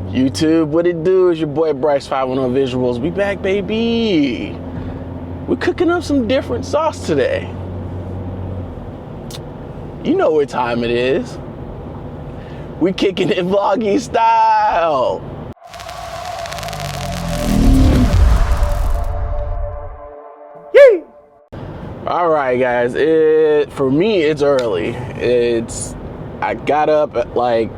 YouTube, what it do? Is your boy Bryce 510 Visualz. We back, baby. We're cooking up some different sauce today. You know what time it is. We kicking it vloggy style. Yay! All right, guys. For me, it's early. I got up at like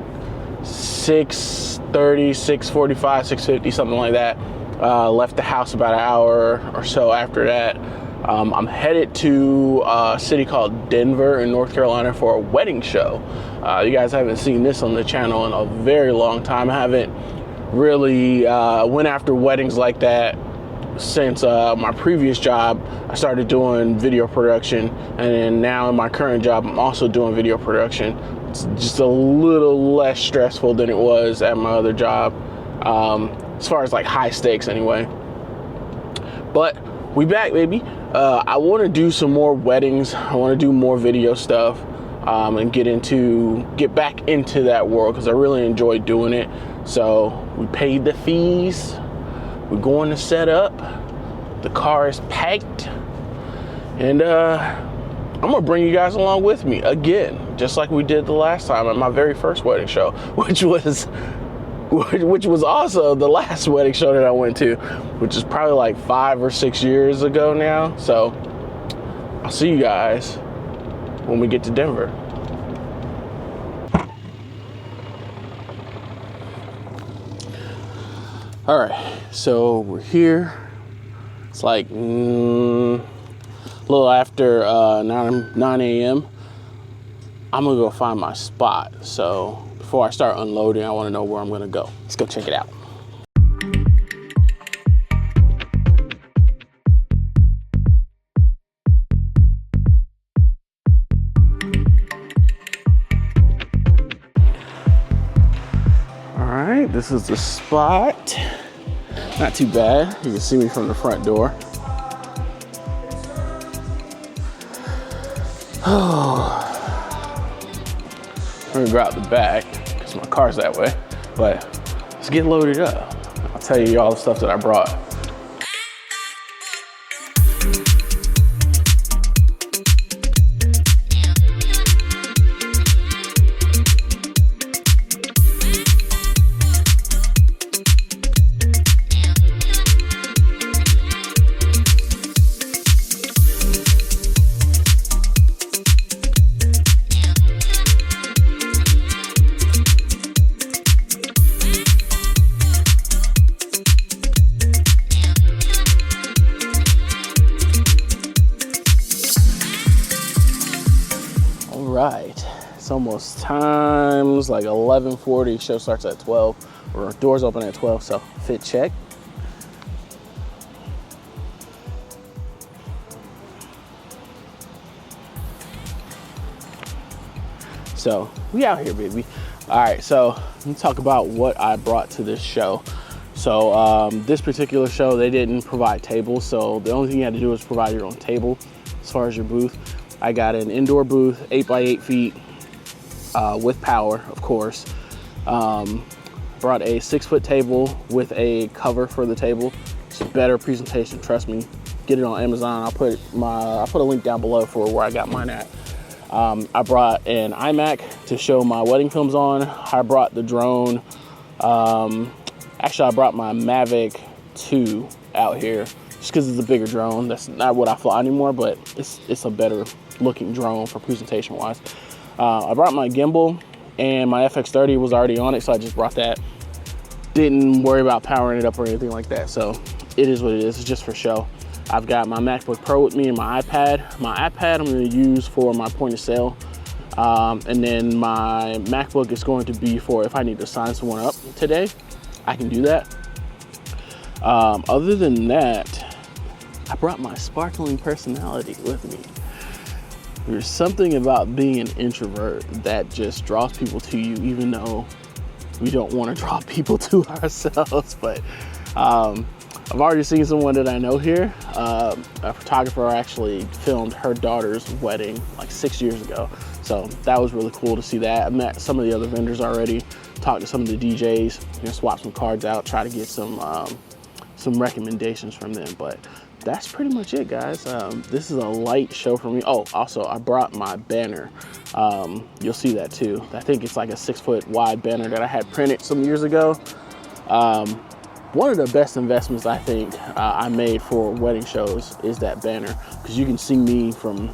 6:30, 6:45, 6:50, something like that. Left the house about an hour or so after that. I'm headed to a city called Denver in North Carolina for a wedding show. You guys haven't seen this on the channel in a very long time. I haven't really went after weddings like that since my previous job. I started doing video production, and then now in my current job, I'm also doing video production. It's just a little less stressful than it was at my other job, as far as like high stakes anyway. But we back, baby. I want to do some more weddings. I want to do more video stuff, and get back into that world because I really enjoy doing it. So we paid the fees. We're going to set up. The car is packed, and I'm gonna bring you guys along with me again, just like we did the last time at my very first wedding show, which was also the last wedding show that I went to, which is probably like 5 or 6 years ago now. So I'll see you guys when we get to Denver. All right, so we're here. It's like a little after 9 a.m. I'm gonna go find my spot. So before I start unloading, I wanna know where I'm gonna go. Let's go check it out. All right, this is the spot. Not too bad. You can see me from the front door. Oh, I'm gonna go out the back because my car's that way. But let's get loaded up. I'll tell you all the stuff that I brought. Right, it's almost time. It's like 11:40. Show starts at 12, or doors open at 12. So fit check. So we out here, baby. All right, so let me talk about what I brought to this show. So this particular show, they didn't provide tables, so the only thing you had to do was provide your own table as far as your booth. I got an indoor booth, 8 by 8 feet, with power, of course. Brought a 6-foot table with a cover for the table. It's a better presentation, trust me. Get it on Amazon. I'll put a link down below for where I got mine at. I brought an iMac to show my wedding films on. I brought the drone. Actually, I brought my Mavic 2 out here just because it's a bigger drone. That's not what I fly anymore, but it's a better looking drone for presentation wise. I brought my gimbal, and my FX30 was already on it, so I just brought that. Didn't worry about powering it up or anything like that, so it is what it is. It's just for show. I've got my MacBook Pro with me and my iPad. My iPad I'm going to use for my point of sale, and then my MacBook is going to be for if I need to sign someone up today, I can do that. Other than that, I brought my sparkling personality with me. There's something about being an introvert that just draws people to you, even though we don't want to draw people to ourselves. But I've already seen someone that I know here. A photographer actually filmed her daughter's wedding like 6 years ago. So that was really cool to see that. I met some of the other vendors already. talk to some of the DJs, swap some cards out, try to get some recommendations from them. But that's pretty much it, guys. This is a light show for me. Oh, also I brought my banner. You'll see that too. I think it's like a 6-foot wide banner that I had printed some years ago. One of the best investments I think I made for wedding shows is that banner, because you can see me from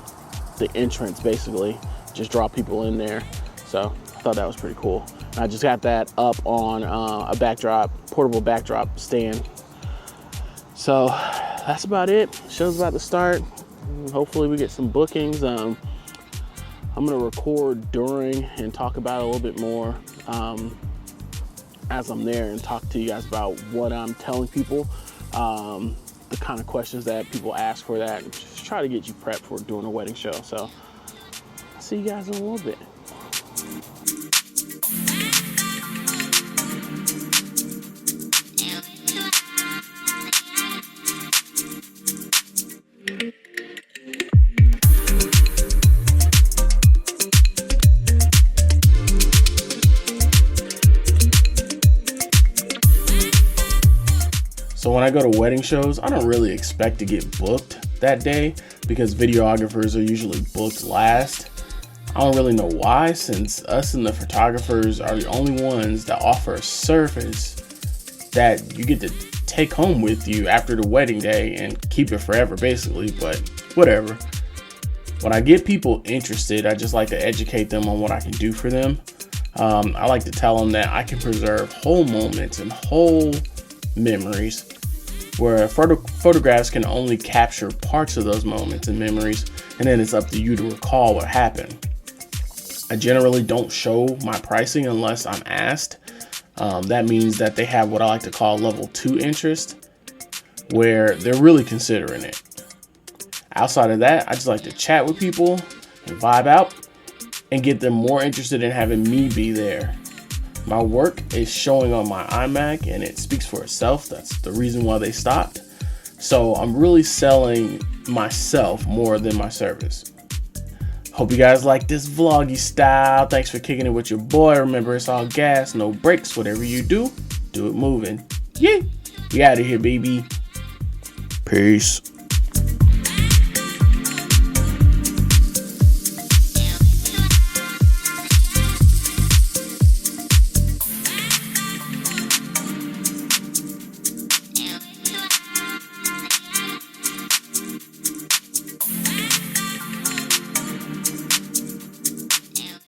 the entrance basically, just draw people in there. So I thought that was pretty cool. And I just got that up on a backdrop, portable backdrop stand. So that's about it. Show's about to start. Hopefully we get some bookings. I'm gonna record during and talk about it a little bit more as I'm there, and talk to you guys about what I'm telling people, the kind of questions that people ask for that, and just try to get you prepped for doing a wedding show. So I'll see you guys in a little bit. So when I go to wedding shows, I don't really expect to get booked that day, because videographers are usually booked last. I don't really know why, since us and the photographers are the only ones that offer a service that you get to take home with you after the wedding day and keep it forever basically, but whatever. When I get people interested, I just like to educate them on what I can do for them. I like to tell them that I can preserve whole moments and whole memories, where photographs can only capture parts of those moments and memories, and then it's up to you to recall what happened. I generally don't show my pricing unless I'm asked. That means that they have what I like to call level 2 interest, where they're really considering it. Outside of that, I just like to chat with people and vibe out and get them more interested in having me be there. My work is showing on my iMac and it speaks for itself. That's the reason why they stopped. So I'm really selling myself more than my service. Hope you guys like this vloggy style. Thanks for kicking it with your boy. Remember, it's all gas, no brakes. Whatever you do, do it moving. Yeah, we out of here, baby. Peace.